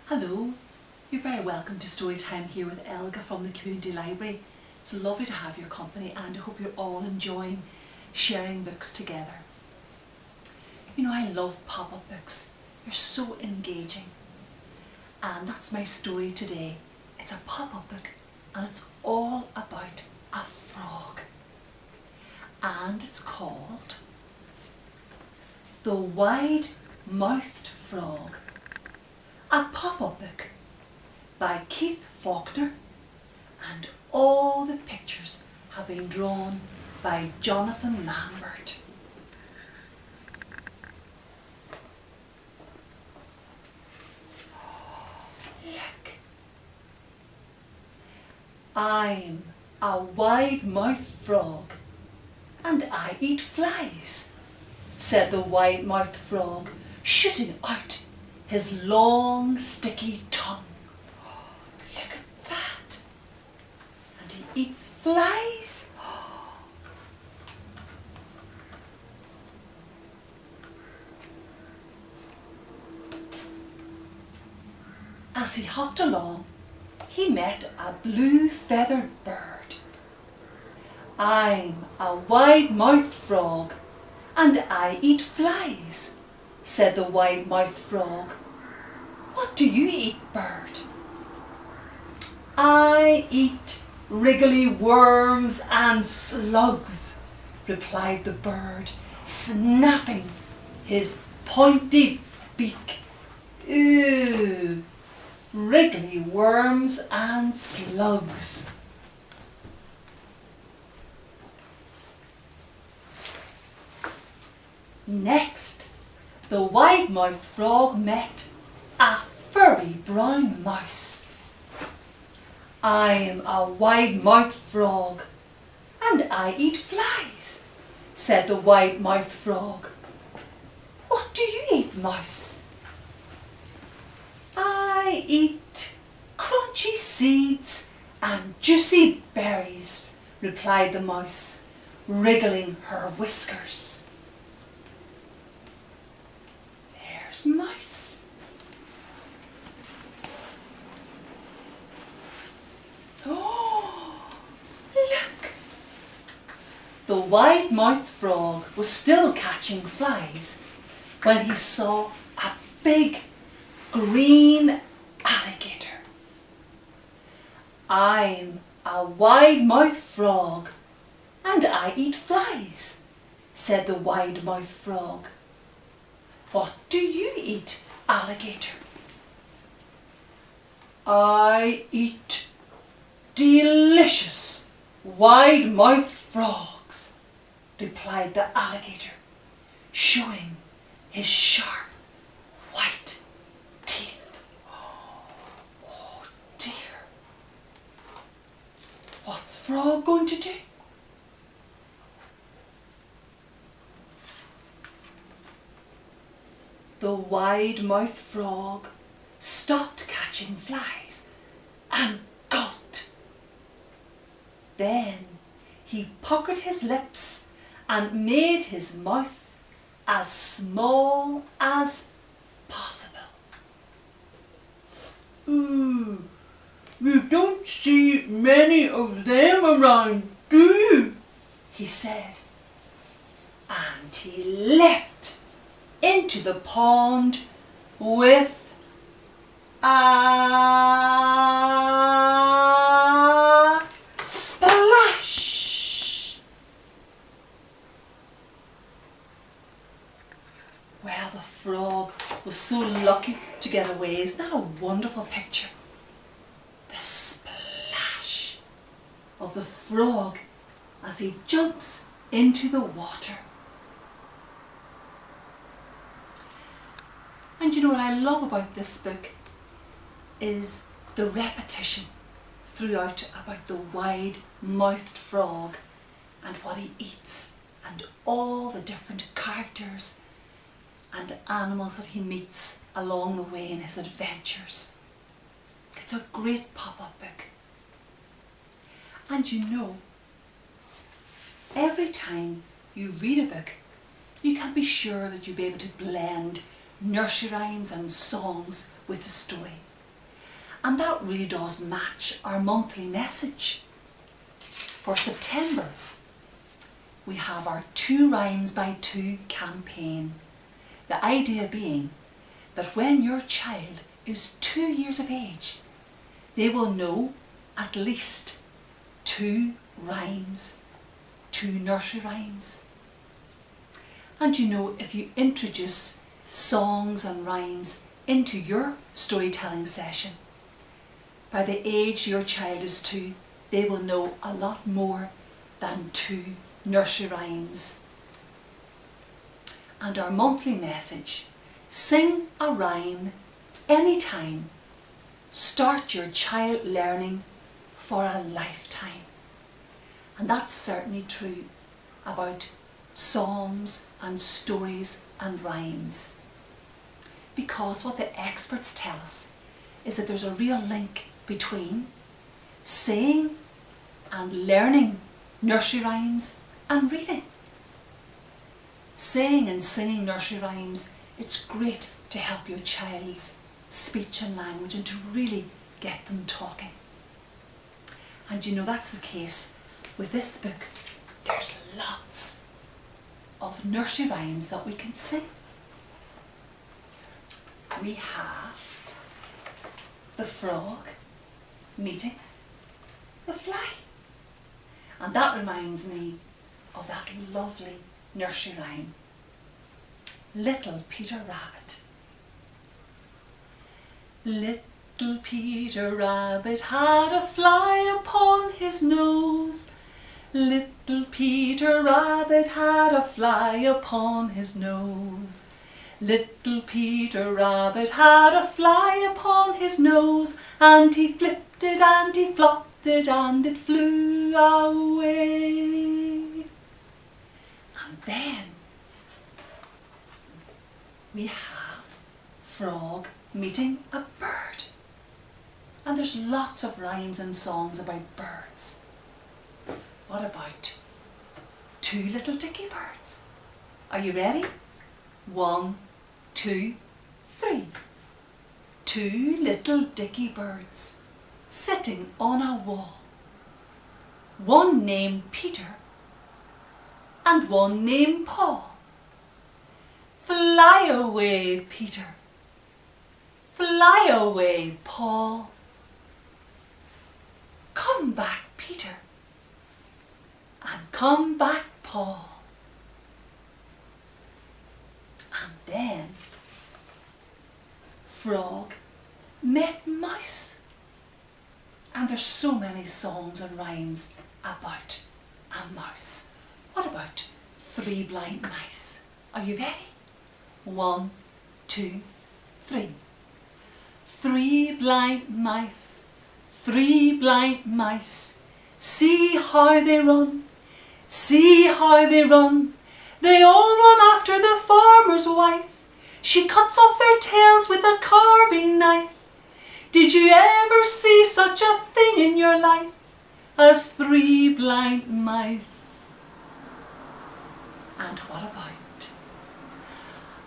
Hello, you're very welcome to Storytime here with Elga from the Community Library. It's lovely to have your company and I hope you're all enjoying sharing books together. You know, I love pop-up books. They're so engaging. And that's my story today. It's a pop-up book and it's all about a frog. And it's called The Wide-Mouthed Frog. A pop-up book by Keith Faulkner, and all the pictures have been drawn by Jonathan Lambert. Look. I'm a wide-mouthed frog and I eat flies, said the wide-mouthed frog, shooting out his long sticky tongue. Look at that. And he eats flies. As he hopped along, he met a blue-feathered bird. I'm a wide-mouthed frog and I eat flies, said the wide-mouthed frog. What do you eat, bird? I eat wriggly worms and slugs, replied the bird, snapping his pointy beak. Ew, wriggly worms and slugs. Next, the wide-mouthed frog met a furry brown mouse. I'm a wide-mouthed frog and I eat flies, said the wide-mouthed frog. What do you eat, mouse? I eat crunchy seeds and juicy berries, replied the mouse, wriggling her whiskers. There's Mouse. Oh, look! The wide-mouthed frog was still catching flies when he saw a big green alligator. I'm a wide-mouthed frog and I eat flies, said the wide-mouthed frog. What do you eat, alligator? I eat delicious wide-mouthed frogs, replied the alligator, showing his sharp white teeth. Oh dear. What's Frog going to do? The wide-mouthed frog stopped catching flies and gulped. Then he puckered his lips and made his mouth as small as possible. You don't see many of them around, do you? He said, and he leapt into the pond with a splash. Well, the frog was so lucky to get away. Isn't that a wonderful picture? The splash of the frog as he jumps into the water. And you know what I love about this book is the repetition throughout about the wide-mouthed frog and what he eats and all the different characters and animals that he meets along the way in his adventures. It's a great pop-up book. And you know, every time you read a book, you can be sure that you'll be able to blend nursery rhymes and songs with the story. And that really does match our monthly message. For September, we have our 2 Rhymes by 2 campaign. The idea being that when your child is 2 years of age, they will know at least 2 rhymes, 2 nursery rhymes. And you know, if you introduce songs and rhymes into your storytelling session, by the age your child is 2, they will know a lot more than 2 nursery rhymes. And our monthly message, sing a rhyme anytime. Start your child learning for a lifetime. And that's certainly true about songs and stories and rhymes. Because what the experts tell us is that there's a real link between saying and learning nursery rhymes and reading. Saying and singing nursery rhymes, it's great to help your child's speech and language and to really get them talking. And you know, that's the case with this book. There's lots of nursery rhymes that we can sing. We have the frog meeting the fly. And that reminds me of that lovely nursery rhyme, Little Peter Rabbit. Little Peter Rabbit had a fly upon his nose. Little Peter Rabbit had a fly upon his nose. Little Peter Rabbit had a fly upon his nose, and he flipped it and he flopped it and it flew away. And then we have frog meeting a bird. And there's lots of rhymes and songs about birds. What about 2 little dicky birds? Are you ready? 1, 2, 3. 2 little dicky birds sitting on a wall. One named Peter and one named Paul. Fly away, Peter. Fly away, Paul. Come back, Peter. And come back, Paul. And then Frog met Mouse. And there's so many songs and rhymes about a mouse. What about 3 blind mice? Are you ready? 1, 2, 3. 3 blind mice, 3 blind mice. See how they run, see how they run. They all run after the farmer's wife. She cuts off their tails with a carving knife. Did you ever see such a thing in your life as 3 blind mice? And what about?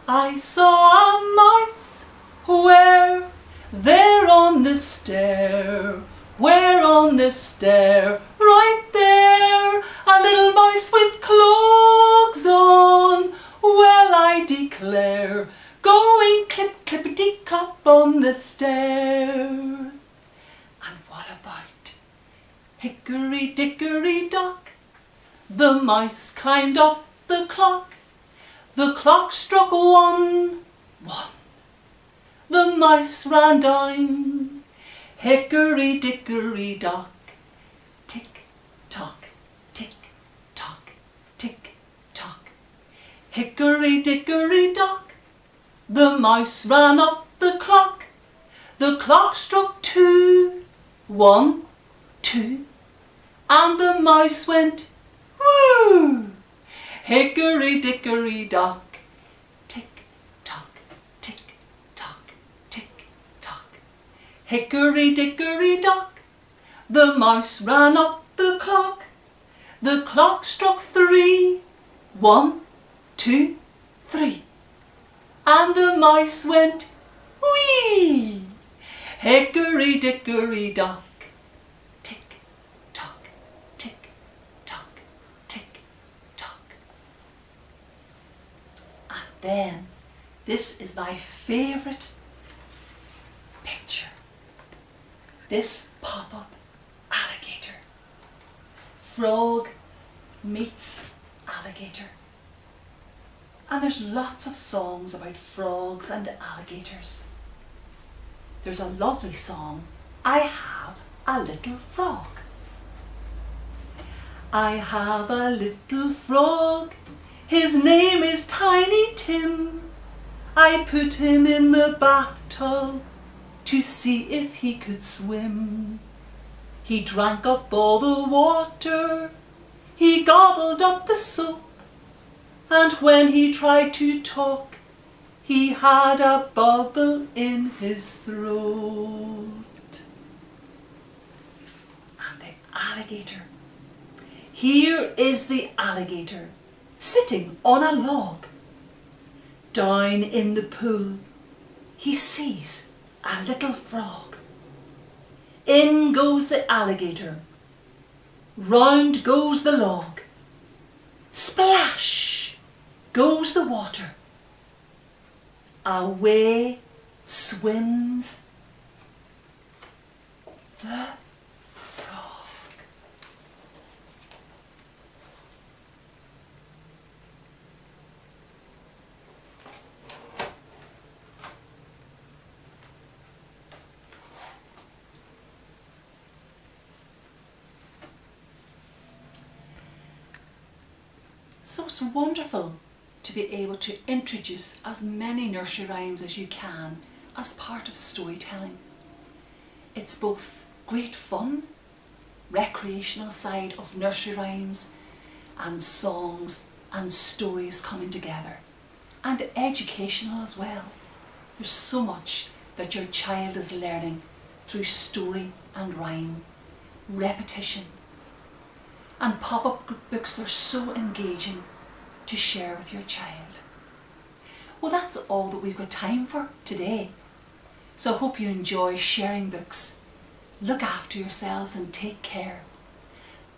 I saw a mouse where? There on the stair. Where on the stair? Right there. A little mouse with clogs on. Well, I declare, going clip clippity clop on the stairs. And what about hickory dickory dock? The mice climbed up the clock. The clock struck 1, 1. The mice ran down. Hickory dickory dock. Tick tock, tick tock, tick tock. Hickory dickory dock. The mouse ran up the clock. The clock struck 2, 1, 2. And the mouse went woo. Hickory dickory dock. Tick tock, tick tock, tick tock. Hickory dickory dock. The mouse ran up the clock. The clock struck 3, 1, 2, 3. And the mice went wee. Hickory dickory dock, tick tock, tick tock, tick tock. And then this is my favourite picture. This pop-up alligator. Frog meets alligator. And there's lots of songs about frogs and alligators. There's a lovely song, I Have a Little Frog. I have a little frog, his name is Tiny Tim. I put him in the bathtub to see if he could swim. He drank up all the water, he gobbled up the soap, and when he tried to talk, he had a bubble in his throat. And the alligator. Here is the alligator sitting on a log. Down in the pool, he sees a little frog. In goes the alligator. Round goes the log. Splash goes the water. Away swims the frog. So it's wonderful to be able to introduce as many nursery rhymes as you can as part of storytelling. It's both great fun, recreational side of nursery rhymes and songs and stories coming together, and educational as well. There's so much that your child is learning through story and rhyme, repetition. And pop-up books are so engaging to share with your child. Well, that's all that we've got time for today. So I hope you enjoy sharing books. Look after yourselves and take care.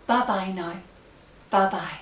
Bye-bye now. Bye-bye.